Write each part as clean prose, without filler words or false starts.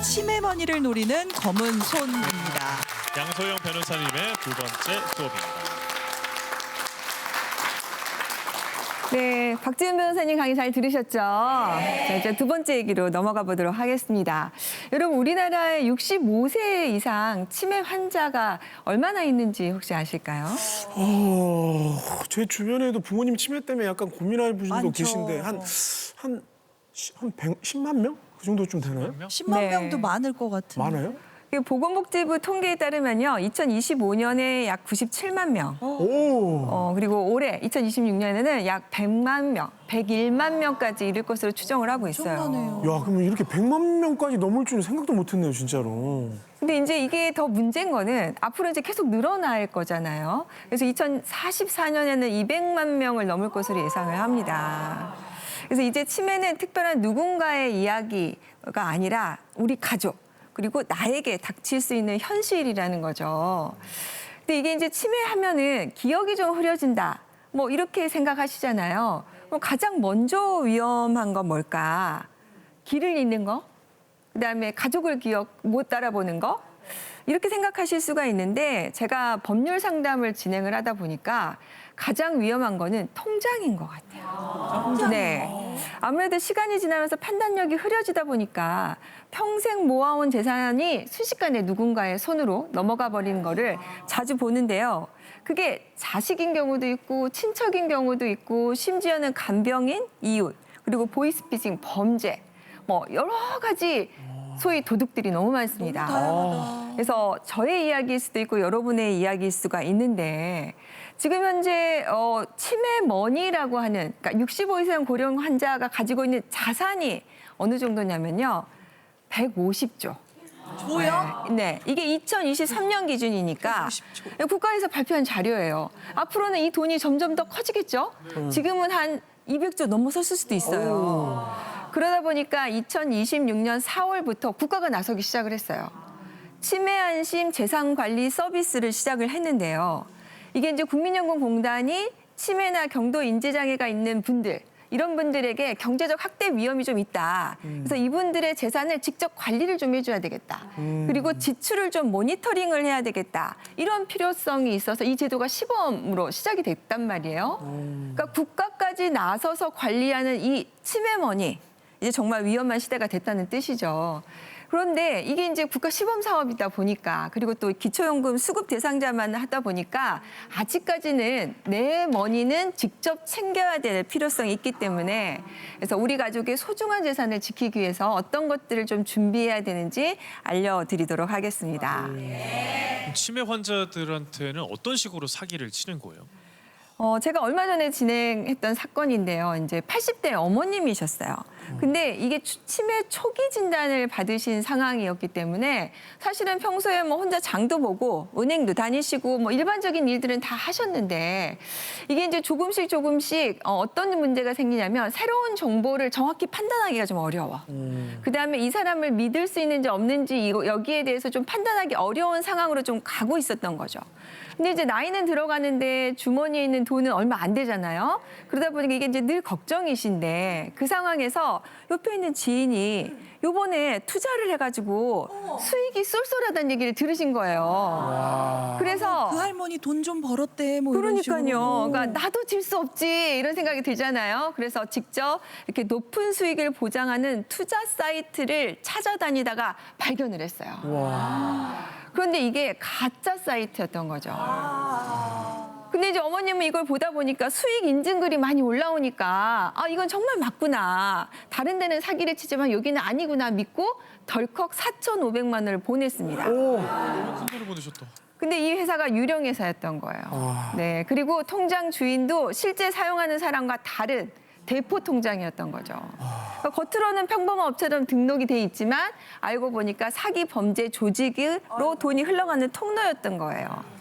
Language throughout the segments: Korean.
치매머니를 노리는 검은 손입니다. 양소영 변호사님의 두 번째 수업입니다. 네, 박지은 변호사님 강의 잘 들으셨죠? 자, 이제 두 번째 얘기로 넘어가 보도록 하겠습니다. 여러분, 우리나라에 65세 이상 치매 환자가 얼마나 있는지 혹시 아실까요? 제 주변에도 부모님 치매 때문에 약간 고민하는 분도 많죠. 계신데 한 10만 명? 그 정도쯤 되나요? 10만 네. 명도 많을 것 같은데. 많아요? 보건복지부 통계에 따르면요, 2025년에 약 97만 명, 오. 그리고 올해 2026년에는 약 100만 명, 101만 명까지 이를 것으로 추정을 하고 있어요. 엄청나네요. 야, 그러면 이렇게 100만 명까지 넘을 줄은 생각도 못 했네요, 진짜로. 근데 이제 이게 더 문제인 거는 앞으로 이제 계속 늘어날 거잖아요. 그래서 2044년에는 200만 명을 넘을 것으로 예상을 합니다. 그래서 이제 치매는 특별한 누군가의 이야기가 아니라 우리 가족, 그리고 나에게 닥칠 수 있는 현실이라는 거죠. 근데 이게 이제 치매하면은 기억이 좀 흐려진다, 뭐 이렇게 생각하시잖아요. 그럼 가장 먼저 위험한 건 뭘까? 길을 잃는 거? 그다음에 가족을 못 따라보는 거? 이렇게 생각하실 수가 있는데 제가 법률 상담을 진행을 하다 보니까 가장 위험한 거는 통장인 것 같아요. 네. 아무래도 시간이 지나면서 판단력이 흐려지다 보니까 평생 모아온 재산이 순식간에 누군가의 손으로 넘어가 버리는 거를 자주 보는데요. 그게 자식인 경우도 있고 친척인 경우도 있고 심지어는 간병인, 이웃, 그리고 보이스피싱, 범죄, 뭐 여러 가지 소위 도둑들이 너무 많습니다. 그래서 저의 이야기일 수도 있고 여러분의 이야기일 수가 있는데 지금 현재 치매머니라고 하는, 그러니까 65 이상 고령 환자가 가지고 있는 자산이 어느 정도냐면요, 150조. 조요? 네, 이게 2023년 기준이니까 국가에서 발표한 자료예요. 앞으로는 이 돈이 점점 더 커지겠죠? 지금은 한 200조 넘어섰을 수도 있어요. 그러다 보니까 2026년 4월부터 국가가 나서기 시작을 했어요. 치매 안심 재산 관리 서비스를 시작을 했는데요. 이게 이제 국민연금공단이 치매나 경도 인지장애가 있는 분들, 이런 분들에게 경제적 학대 위험이 좀 있다. 그래서 이분들의 재산을 직접 관리를 좀 해줘야 되겠다. 그리고 지출을 좀 모니터링을 해야 되겠다. 이런 필요성이 있어서 이 제도가 시범으로 시작이 됐단 말이에요. 그러니까 국가까지 나서서 관리하는 이 치매머니, 이제 정말 위험한 시대가 됐다는 뜻이죠. 그런데 이게 이제 국가 시범 사업이다 보니까, 그리고 또 기초연금 수급 대상자만 하다 보니까 아직까지는 내 머니는 직접 챙겨야 될 필요성이 있기 때문에, 그래서 우리 가족의 소중한 재산을 지키기 위해서 어떤 것들을 좀 준비해야 되는지 알려드리도록 하겠습니다. 치매 환자들한테는 어떤 식으로 사기를 치는 거예요? 제가 얼마 전에 진행했던 사건인데요. 이제 80대 어머님이셨어요. 근데 이게 치매 초기 진단을 받으신 상황이었기 때문에 사실은 평소에 뭐 혼자 장도 보고 은행도 다니시고 뭐 일반적인 일들은 다 하셨는데 이게 이제 조금씩 어떤 문제가 생기냐면 새로운 정보를 정확히 판단하기가 좀 어려워. 그다음에 이 사람을 믿을 수 있는지 없는지 여기에 대해서 좀 판단하기 어려운 상황으로 좀 가고 있었던 거죠. 근데 이제 나이는 들어가는데 주머니에 있는 돈은 얼마 안 되잖아요. 그러다 보니까 이게 이제 늘 걱정이신데 그 상황에서 옆에 있는 지인이 요번에 투자를 해가지고 수익이 쏠쏠하다는 얘기를 들으신 거예요. 그래서 그 할머니 돈 좀 벌었대. 뭐 이런 그러니까요. 식으로. 그러니까 나도 질 수 없지 이런 생각이 들잖아요. 그래서 직접 이렇게 높은 수익을 보장하는 투자 사이트를 찾아다니다가 발견을 했어요. 그런데 이게 가짜 사이트였던 거죠. 근데 이제 어머님은 이걸 보다 보니까 수익 인증글이 많이 올라오니까 아, 이건 정말 맞구나. 다른 데는 사기를 치지만 여기는 아니구나 믿고 덜컥 4,500만 원을 보냈습니다. 큰 돈을 보내셨다. 근데 이 회사가 유령 회사였던 거예요. 네, 그리고 통장 주인도 실제 사용하는 사람과 다른 대포 통장이었던 거죠. 그러니까 겉으로는 평범한 업체처럼 등록이 돼 있지만 알고 보니까 사기 범죄 조직으로 돈이 흘러가는 통로였던 거예요.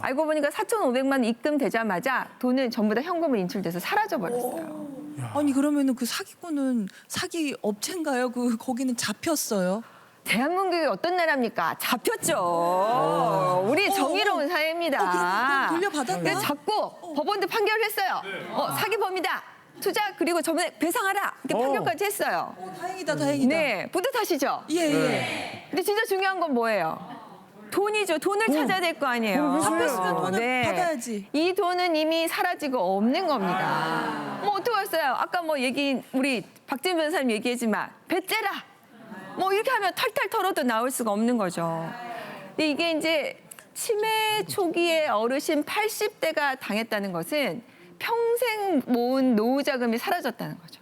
알고 보니까 4,500만 원 입금되자마자 돈은 전부 다 현금으로 인출돼서 사라져버렸어요. 아니 그러면은 그 사기꾼은 사기 업체인가요? 거기는 잡혔어요? 대한민국이 어떤 나라입니까? 잡혔죠. 우리 정의로운 사회입니다. 그럼 돌려받았나? 그래서 잡고 법원도 판결을 했어요. 사기범이다. 투자 그리고 저번에 배상하라 이렇게 판결까지 했어요. 다행이다, 다행이다. 네, 뿌듯하시죠? 예, 예. 근데 진짜 중요한 건 뭐예요? 돈이죠. 돈을 찾아야 될 거 아니에요. 갚았으면 돈을 받아야지. 이 돈은 이미 사라지고 없는 겁니다. 뭐 어떡하겠어요? 아까 뭐 우리 박진 변호사님 얘기했지만 배째라. 뭐 이렇게 하면 털털 털어도 나올 수가 없는 거죠. 근데 이게 이제 치매 초기에 어르신 80대가 당했다는 것은 평생 모은 노후 자금이 사라졌다는 거죠.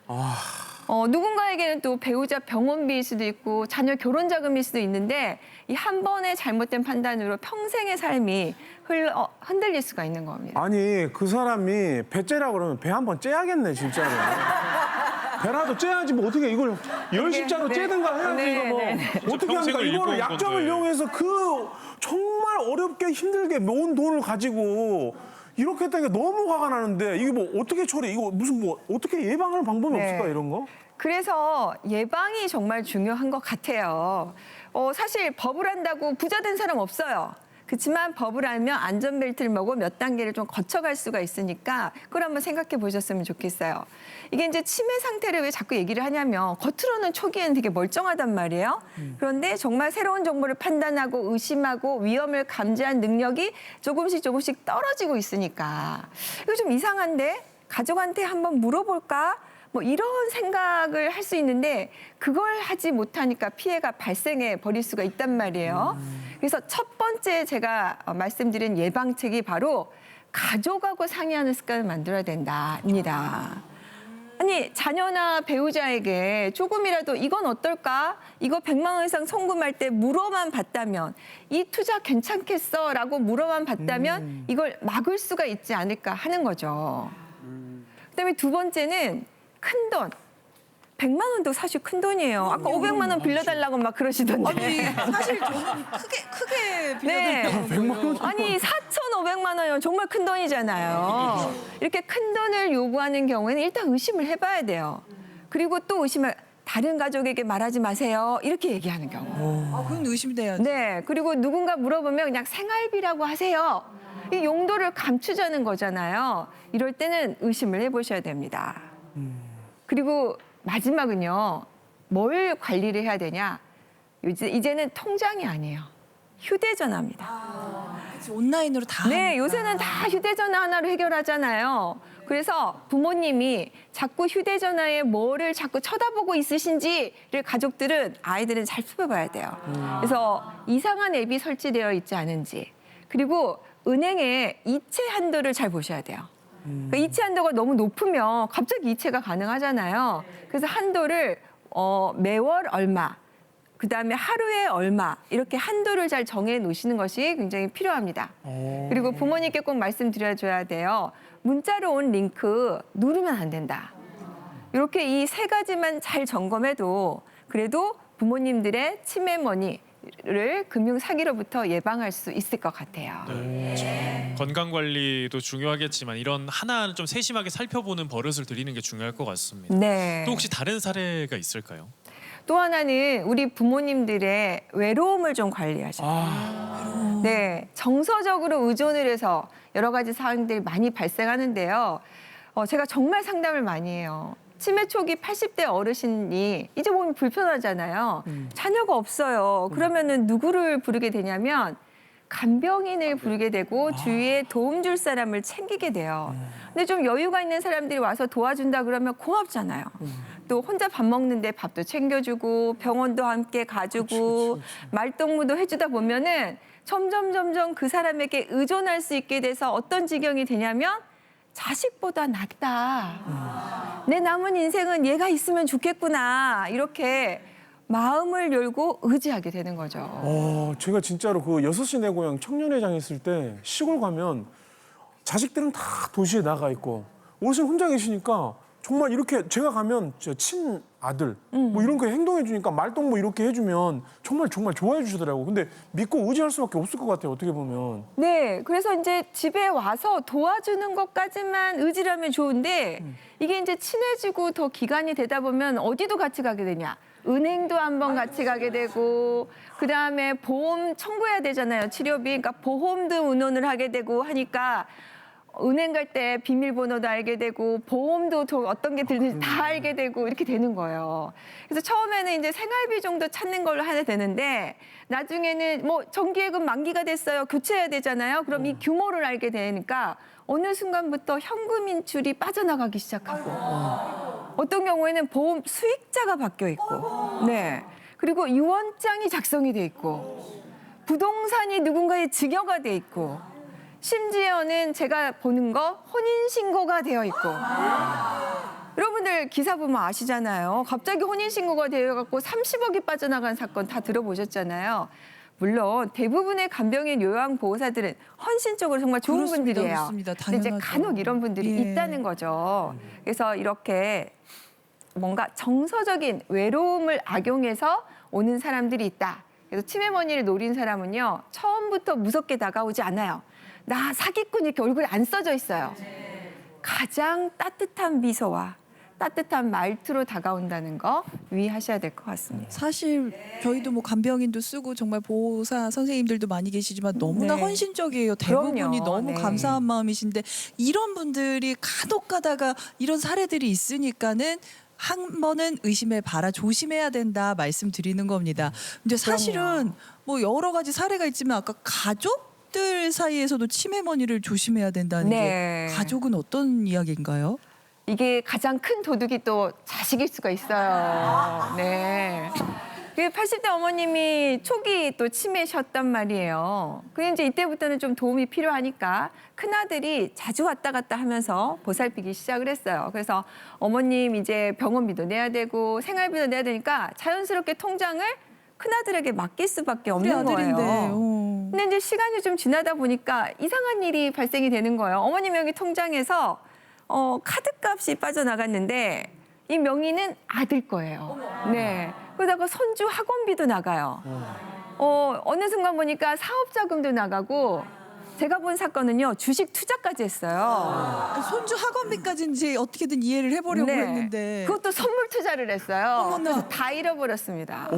누군가에게는 또 배우자 병원비일 수도 있고 자녀 결혼 자금일 수도 있는데 이 한 번의 잘못된 판단으로 평생의 삶이 흔들릴 수가 있는 겁니다. 아니 그 사람이 배째라 그러면 배 한번 째야겠네 진짜로. 배라도 째야지 뭐 어떻게 이걸 10십자로 네. 째든가 해야지 네, 이거 뭐 네, 어떻게 합니까? 평생을 이거를 일궈온 약점을 건데. 이용해서 그 정말 어렵게 힘들게 모은 돈을 가지고 이렇게 했다니까 너무 화가 나는데 이게 뭐 어떻게 처리 이거 무슨 뭐 어떻게 예방하는 방법이 네. 없을까 이런 거? 그래서 예방이 정말 중요한 것 같아요. 사실 법을 한다고 부자 된 사람 없어요. 그렇지만 법을 알면 안전벨트를 매고 몇 단계를 좀 거쳐갈 수가 있으니까 그걸 한번 생각해 보셨으면 좋겠어요. 이게 이제 치매 상태를 왜 자꾸 얘기를 하냐면 겉으로는 초기에는 되게 멀쩡하단 말이에요. 그런데 정말 새로운 정보를 판단하고 의심하고 위험을 감지한 능력이 조금씩 떨어지고 있으니까 이거 좀 이상한데 가족한테 한번 물어볼까? 뭐 이런 생각을 할 수 있는데 그걸 하지 못하니까 피해가 발생해 버릴 수가 있단 말이에요. 그래서 첫 번째 제가 말씀드린 예방책이 바로 가족하고 상의하는 습관을 만들어야 된다입니다. 아니 자녀나 배우자에게 조금이라도 이건 어떨까? 이거 100만 원 이상 송금할 때 물어만 봤다면 이 투자 괜찮겠어? 라고 물어만 봤다면 이걸 막을 수가 있지 않을까 하는 거죠. 그다음에 두 번째는 큰 돈. 100만 원도 사실 큰 돈이에요. 아까 500만 원 빌려달라고 막 그러시던데. 아니, 사실 저는 크게 네. 빌려드리는 거예요. 아니 4,500만 원이면 정말 큰 돈이잖아요. 이렇게 큰 돈을 요구하는 경우에는 일단 의심을 해봐야 돼요. 그리고 또 의심을 다른 가족에게 말하지 마세요. 이렇게 얘기하는 경우. 그건 의심이 돼야지. 네. 그리고 누군가 물어보면 그냥 생활비라고 하세요. 이 용도를 감추자는 거잖아요. 이럴 때는 의심을 해보셔야 됩니다. 그리고 마지막은요. 뭘 관리를 해야 되냐. 이제는 통장이 아니에요. 휴대전화입니다. 그치, 온라인으로 다. 네, 하니까. 요새는 다 휴대전화 하나로 해결하잖아요. 그래서 부모님이 자꾸 휴대전화에 뭐를 자꾸 쳐다보고 있으신지를 가족들은 잘 살펴봐야 돼요. 그래서 이상한 앱이 설치되어 있지 않은지. 그리고 은행의 이체 한도를 잘 보셔야 돼요. 그러니까 이체 한도가 너무 높으면 갑자기 이체가 가능하잖아요. 그래서 한도를 매월 얼마, 그다음에 하루에 얼마 이렇게 한도를 잘 정해 놓으시는 것이 굉장히 필요합니다. 그리고 부모님께 꼭 말씀드려줘야 돼요. 문자로 온 링크 누르면 안 된다. 이렇게 이 세 가지만 잘 점검해도 그래도 부모님들의 치매머니를 금융 사기로부터 예방할 수 있을 것 같아요. 건강 관리도 중요하겠지만 이런 하나하나 좀 세심하게 살펴보는 버릇을 들이는 게 중요할 것 같습니다. 네. 또 혹시 다른 사례가 있을까요? 또 하나는 우리 부모님들의 외로움을 좀 관리하셔야 돼요. 네, 정서적으로 의존을 해서 여러 가지 사항들이 많이 발생하는데요. 제가 정말 상담을 많이 해요. 치매 초기 80대 어르신이 이제 몸이 불편하잖아요. 자녀가 없어요. 그러면은 누구를 부르게 되냐면 간병인을 부르게 되고 주위에 도움 줄 사람을 챙기게 돼요. 근데 좀 여유가 있는 사람들이 와서 도와준다 그러면 고맙잖아요. 또 혼자 밥 먹는데 밥도 챙겨주고 병원도 함께 가주고 말동무도 해주다 보면은 점점 그 사람에게 의존할 수 있게 돼서 어떤 지경이 되냐면 자식보다 낫다. 내 남은 인생은 얘가 있으면 좋겠구나. 이렇게 마음을 열고 의지하게 되는 거죠. 제가 진짜로 그 6시 내 고향 청년회장 했을 때 시골 가면 자식들은 다 도시에 나가 있고 어르신 혼자 계시니까 정말 이렇게 제가 가면 친아들 뭐 이런 거 행동해 주니까 말동 뭐 이렇게 해주면 정말 좋아해 주시더라고요. 근데 믿고 의지할 수밖에 없을 것 같아요. 어떻게 보면. 네, 그래서 이제 집에 와서 도와주는 것까지만 의지를 하면 좋은데 이게 이제 친해지고 더 기간이 되다 보면 어디도 같이 가게 되냐. 은행도 한번 같이 가게 되고 그다음에 보험 청구해야 되잖아요. 치료비. 그러니까 보험도 의논을 하게 되고 하니까 은행 갈 때 비밀번호도 알게 되고 보험도 어떤 게 들는지 다 알게 되고 이렇게 되는 거예요. 그래서 처음에는 이제 생활비 정도 찾는 걸로 하게 되는데 나중에는 뭐 정기예금 만기가 됐어요. 교체해야 되잖아요. 그럼 이 규모를 알게 되니까 어느 순간부터 현금 인출이 빠져나가기 시작하고 어떤 경우에는 보험 수익자가 바뀌어 있고 네. 그리고 유언장이 작성이 돼 있고 부동산이 누군가의 증여가 돼 있고 심지어는 제가 보는 거 혼인신고가 되어 있고 여러분들 기사 보면 아시잖아요. 갑자기 혼인신고가 되어갖고 30억이 빠져나간 사건 다 들어보셨잖아요. 물론 대부분의 간병인 요양보호사들은 헌신적으로 정말 좋은 그렇습니다. 분들이에요. 그렇습니다. 근데 이제 당연하죠. 간혹 이런 분들이 예. 있다는 거죠. 그래서 이렇게 뭔가 정서적인 외로움을 악용해서 오는 사람들이 있다. 그래서 치매머니를 노린 사람은요. 처음부터 무섭게 다가오지 않아요. 나 사기꾼 이렇게 얼굴에 안 써져 있어요. 가장 따뜻한 미소와 따뜻한 말투로 다가온다는 거 유의하셔야 될 것 같습니다. 사실 저희도 뭐 간병인도 쓰고 정말 보호사 선생님들도 많이 계시지만 너무나 네. 헌신적이에요. 대부분이 그럼요. 너무 네. 감사한 마음이신데 이런 분들이 간혹 가다가 이런 사례들이 있으니까는 한 번은 의심해 봐라, 조심해야 된다 말씀드리는 겁니다. 근데 사실은 뭐 여러 가지 사례가 있지만 아까 가족들 사이에서도 치매머니를 조심해야 된다는 네. 게 가족은 어떤 이야기인가요? 이게 가장 큰 도둑이 또 자식일 수가 있어요. 네. 그 80대 어머님이 초기 또 치매셨단 말이에요. 근데 이제 이때부터는 좀 도움이 필요하니까 큰아들이 자주 왔다 갔다 하면서 보살피기 시작을 했어요. 그래서 어머님 이제 병원비도 내야 되고 생활비도 내야 되니까 자연스럽게 통장을 큰아들에게 맡길 수밖에 우리 없는 아들인데. 거예요. 근데 이제 시간이 좀 지나다 보니까 이상한 일이 발생이 되는 거예요. 어머님 여기 통장에서 카드값이 빠져나갔는데 이 명의는 아들 거예요. 네. 그러다가 손주 학원비도 나가요. 어느 순간 보니까 사업자금도 나가고 제가 본 사건은요. 주식 투자까지 했어요. 손주 학원비까지는 이제 어떻게든 이해를 해보려고 네. 했는데 그것도 선물 투자를 했어요. 어머나. 그래서 다 잃어버렸습니다.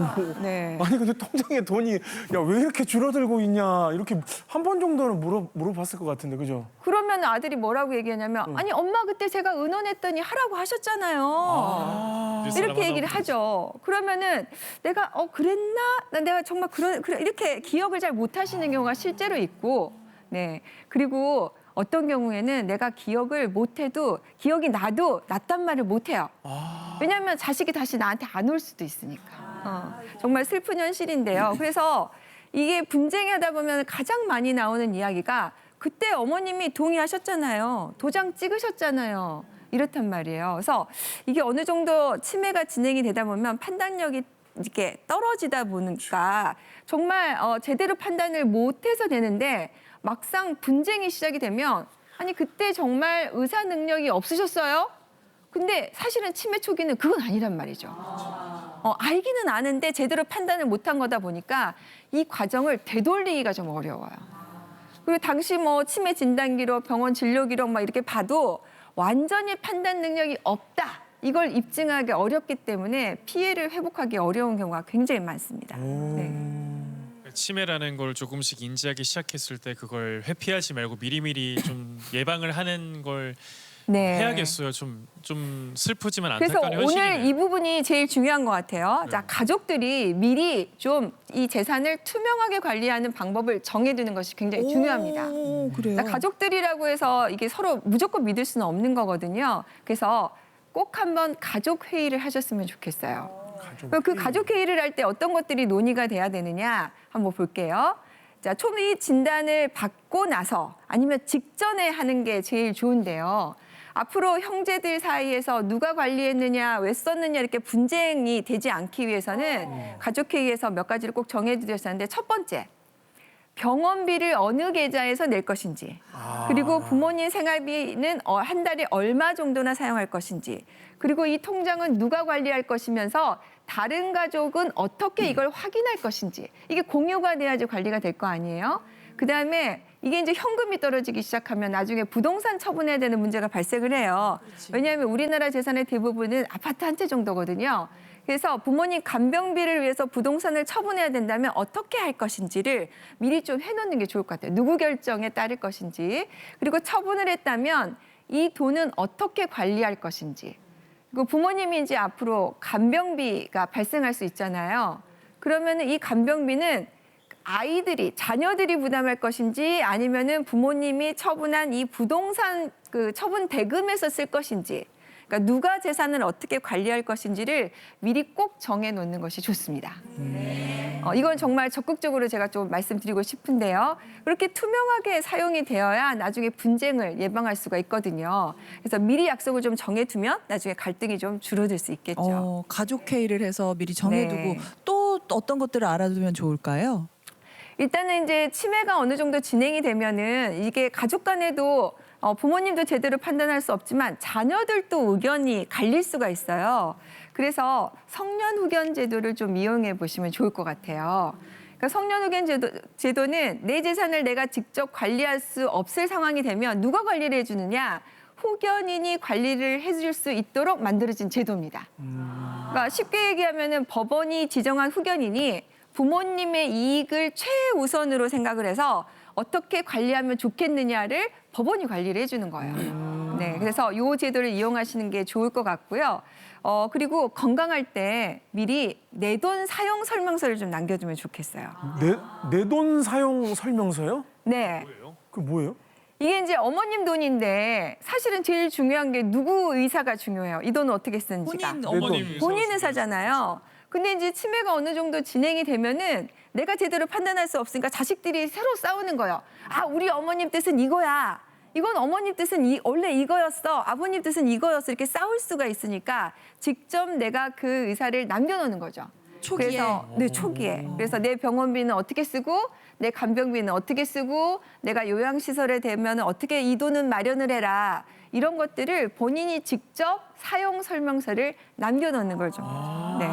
네. 아니 근데 통장에 돈이 야 왜 이렇게 줄어들고 있냐 이렇게 한 번 정도는 물어봤을 것 같은데 그죠? 그러면 아들이 뭐라고 얘기하냐면 아니 엄마 그때 제가 의논했더니 하라고 하셨잖아요. 이렇게 얘기를 하죠. 그러면은 내가 그랬나? 내가 정말 그래 이렇게 기억을 잘 못하시는 경우가 실제로 있고, 네 그리고 어떤 경우에는 내가 기억을 못해도 기억이 나도 났단 말을 못해요. 왜냐하면 자식이 다시 나한테 안 올 수도 있으니까. 정말 슬픈 현실인데요. 그래서 이게 분쟁이 하다 보면 가장 많이 나오는 이야기가 그때 어머님이 동의하셨잖아요. 도장 찍으셨잖아요. 이렇단 말이에요. 그래서 이게 어느 정도 치매가 진행이 되다 보면 판단력이 이렇게 떨어지다 보니까 정말 제대로 판단을 못해서 되는데 막상 분쟁이 시작이 되면 아니 그때 정말 의사 능력이 없으셨어요? 근데 사실은 치매 초기는 그건 아니란 말이죠. 알기는 아는데 제대로 판단을 못한 거다 보니까 이 과정을 되돌리기가 좀 어려워요. 그리고 당시 뭐 치매 진단 기록, 병원 진료 기록 막 이렇게 봐도 완전히 판단 능력이 없다. 이걸 입증하기 어렵기 때문에 피해를 회복하기 어려운 경우가 굉장히 많습니다. 네. 치매라는 걸 조금씩 인지하기 시작했을 때 그걸 회피하지 말고 미리미리 좀 예방을 하는 걸 네. 해야겠어요. 좀 슬프지만 그래서 안타까운 현실이네요. 오늘 이 부분이 제일 중요한 것 같아요. 네. 자, 가족들이 미리 좀 이 재산을 투명하게 관리하는 방법을 정해두는 것이 굉장히 중요합니다. 오, 그래요. 자, 가족들이라고 해서 이게 서로 무조건 믿을 수는 없는 거거든요. 그래서 꼭 한번 가족 회의를 하셨으면 좋겠어요. 그 가족 회의를 할 때 어떤 것들이 논의가 돼야 되느냐 한번 볼게요. 자, 초기 진단을 받고 나서 아니면 직전에 하는 게 제일 좋은데요. 앞으로 형제들 사이에서 누가 관리했느냐, 왜 썼느냐 이렇게 분쟁이 되지 않기 위해서는 가족회의에서 몇 가지를 꼭 정해드렸었는데 첫 번째, 병원비를 어느 계좌에서 낼 것인지, 그리고 부모님 생활비는 한 달에 얼마 정도나 사용할 것인지, 그리고 이 통장은 누가 관리할 것이면서 다른 가족은 어떻게 이걸 확인할 것인지, 이게 공유가 돼야지 관리가 될 거 아니에요? 그다음에 이게 이제 현금이 떨어지기 시작하면 나중에 부동산 처분해야 되는 문제가 발생을 해요. 왜냐하면 우리나라 재산의 대부분은 아파트 한 채 정도거든요. 그래서 부모님 간병비를 위해서 부동산을 처분해야 된다면 어떻게 할 것인지를 미리 좀 해놓는 게 좋을 것 같아요. 누구 결정에 따를 것인지, 그리고 처분을 했다면 이 돈은 어떻게 관리할 것인지. 그리고 부모님이 이제 앞으로 간병비가 발생할 수 있잖아요. 그러면 이 간병비는 아이들이, 자녀들이 부담할 것인지 아니면은 부모님이 처분한 이 부동산 그 처분 대금에서 쓸 것인지, 그러니까 누가 재산을 어떻게 관리할 것인지를 미리 꼭 정해 놓는 것이 좋습니다. 이건 정말 적극적으로 제가 좀 말씀드리고 싶은데요. 그렇게 투명하게 사용이 되어야 나중에 분쟁을 예방할 수가 있거든요. 그래서 미리 약속을 좀 정해두면 나중에 갈등이 좀 줄어들 수 있겠죠. 가족 회의를 해서 미리 정해두고 네. 또 어떤 것들을 알아두면 좋을까요? 일단은 이제 치매가 어느 정도 진행이 되면은 이게 가족 간에도 부모님도 제대로 판단할 수 없지만 자녀들도 의견이 갈릴 수가 있어요. 그래서 성년 후견 제도를 좀 이용해 보시면 좋을 것 같아요. 그러니까 성년 후견 제도는 내 재산을 내가 직접 관리할 수 없을 상황이 되면 누가 관리를 해주느냐? 후견인이 관리를 해줄 수 있도록 만들어진 제도입니다. 그러니까 쉽게 얘기하면은 법원이 지정한 후견인이 부모님의 이익을 최우선으로 생각을 해서 어떻게 관리하면 좋겠느냐를 법원이 관리를 해주는 거예요. 네, 그래서 이 제도를 이용하시는 게 좋을 것 같고요. 그리고 건강할 때 미리 내돈 사용 설명서를 좀 남겨두면 좋겠어요. 내 돈 사용 설명서요? 네. 그 뭐예요? 이게 이제 어머님 돈인데 사실은 제일 중요한 게 누구 의사가 중요해요. 이 돈을 어떻게 쓰는지가. 본인 어머님 본인 의사잖아요. 근데 이제 치매가 어느 정도 진행이 되면은 내가 제대로 판단할 수 없으니까 자식들이 서로 싸우는 거예요. 아, 우리 어머님 뜻은 이거야. 이건 어머님 뜻은 원래 이거였어. 아버님 뜻은 이거였어. 이렇게 싸울 수가 있으니까 직접 내가 그 의사를 남겨놓는 거죠. 초기에. 그래서, 네, 초기에. 그래서 내 병원비는 어떻게 쓰고 내 간병비는 어떻게 쓰고 내가 요양시설에 되면 어떻게 이 돈은 마련을 해라. 이런 것들을 본인이 직접 사용 설명서를 남겨놓는 거죠. 네.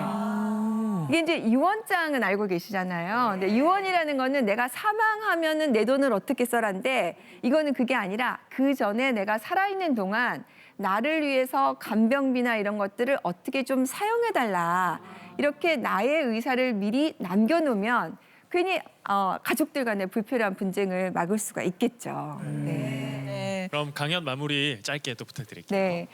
이게 이제 유언장은 알고 계시잖아요. 근데 유언이라는 거는 내가 사망하면은 내 돈을 어떻게 써란데 이거는 그게 아니라 그 전에 내가 살아있는 동안 나를 위해서 간병비나 이런 것들을 어떻게 좀 사용해달라. 이렇게 나의 의사를 미리 남겨놓으면 괜히 가족들 간의 불필요한 분쟁을 막을 수가 있겠죠. 네. 네. 그럼 강연 마무리 짧게 또 부탁드릴게요. 네.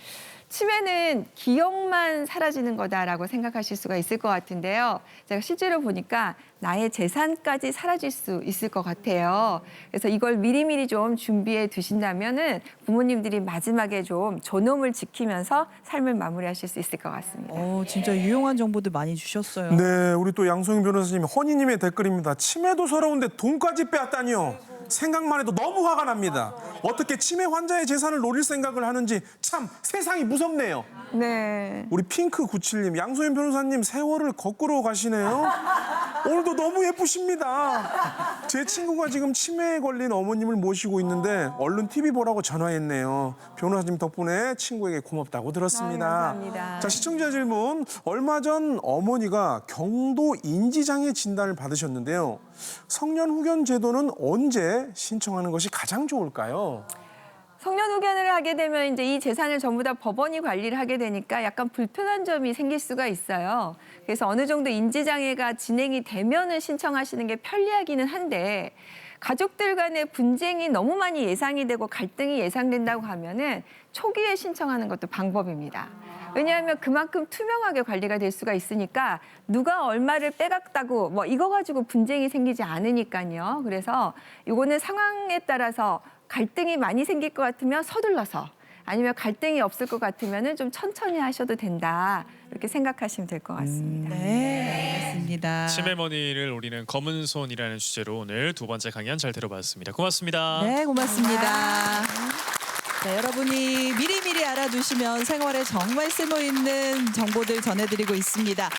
치매는 기억만 사라지는 거다라고 생각하실 수가 있을 것 같은데요. 제가 실제로 보니까 나의 재산까지 사라질 수 있을 것 같아요. 그래서 이걸 미리미리 좀 준비해 두신다면은 부모님들이 마지막에 좀 존엄을 지키면서 삶을 마무리하실 수 있을 것 같습니다. 진짜 유용한 정보들 많이 주셨어요. 네, 우리 또 양소영 변호사님, 허니님의 댓글입니다. 치매도 서러운데 돈까지 빼앗다니요. 생각만 해도 너무 화가 납니다. 어떻게 치매 환자의 재산을 노릴 생각을 하는지 참 세상이 무섭네요. 네. 우리 핑크97님, 양소연 변호사님 세월을 거꾸로 가시네요. 오늘도 너무 예쁘십니다. 제 친구가 지금 치매에 걸린 어머님을 모시고 있는데 얼른 TV 보라고 전화했네요. 변호사님 덕분에 친구에게 고맙다고 들었습니다. 감사합니다. 자, 시청자 질문. 얼마 전 어머니가 경도 인지장애 진단을 받으셨는데요. 성년 후견 제도는 언제 신청하는 것이 가장 좋을까요? 성년 후견을 하게 되면 이제 이 재산을 전부 다 법원이 관리를 하게 되니까 약간 불편한 점이 생길 수가 있어요. 그래서 어느 정도 인지장애가 진행이 되면은 신청하시는 게 편리하기는 한데 가족들 간의 분쟁이 너무 많이 예상이 되고 갈등이 예상된다고 하면은 초기에 신청하는 것도 방법입니다. 왜냐하면 그만큼 투명하게 관리가 될 수가 있으니까 누가 얼마를 빼갔다고 뭐 이거 가지고 분쟁이 생기지 않으니까요. 그래서 이거는 상황에 따라서 갈등이 많이 생길 것 같으면 서둘러서 아니면 갈등이 없을 것 같으면 좀 천천히 하셔도 된다. 이렇게 생각하시면 될 것 같습니다. 네, 알겠습니다. 치매머니를 노리는 검은 손이라는 주제로 오늘 두 번째 강연 잘 들어봤습니다. 고맙습니다. 네, 고맙습니다. 네, 여러분이 미리미리 알아두시면 생활에 정말 쓸모있는 정보들 전해드리고 있습니다.